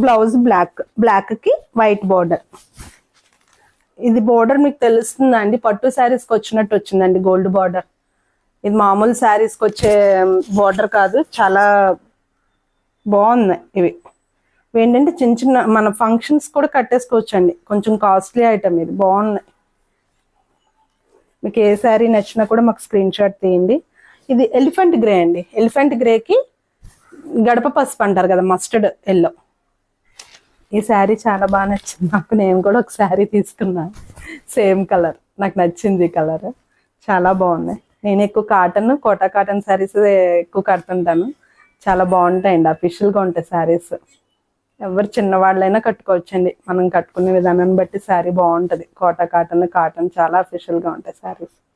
Blouse black కి white border. ఇది border మీకు తెలుస్తుందండి, పట్టు శారీస్కి వచ్చినట్టు వచ్చిందండి గోల్డ్ బార్డర్. ఇది మామూలు శారీస్కి వచ్చే బార్డర్ కాదు, చాలా బాగున్నాయి ఇవి. ఏంటంటే చిన్న చిన్న మన ఫంక్షన్స్ కూడా కట్టేసుకోవచ్చు అండి, కొంచెం కాస్ట్లీ ఐటమ్ ఇది, బాగున్నాయి. మీకు ఏ శారీ నచ్చినా కూడా మాకు స్క్రీన్ షాట్ తీయండి. ఇది ఎలిఫెంట్ గ్రే అండి, ఎలిఫెంట్ గ్రేకి గడప పసుపు అంటారు కదా, మస్టర్డ్ ఎల్లో. ఈ శారీ చాలా బాగా నచ్చింది నాకు, నేను కూడా ఒక శారీ తీసుకున్నాను సేమ్ కలర్, నాకు నచ్చింది ఈ కలర్, చాలా బాగున్నాయి. నేను ఎక్కువ కాటన్, కోటా కాటన్ శారీస్ ఎక్కువ కడుతుంటాను, చాలా బాగుంటాయండి, అఫీషియల్గా ఉంటాయి శారీస్. ఎవరు చిన్నవాళ్ళైనా కట్టుకోవచ్చండి, మనం కట్టుకునే విధానాన్ని బట్టి శారీ బాగుంటుంది. కోటా కాటన్ చాలా అఫీషియల్గా ఉంటాయి శారీస్.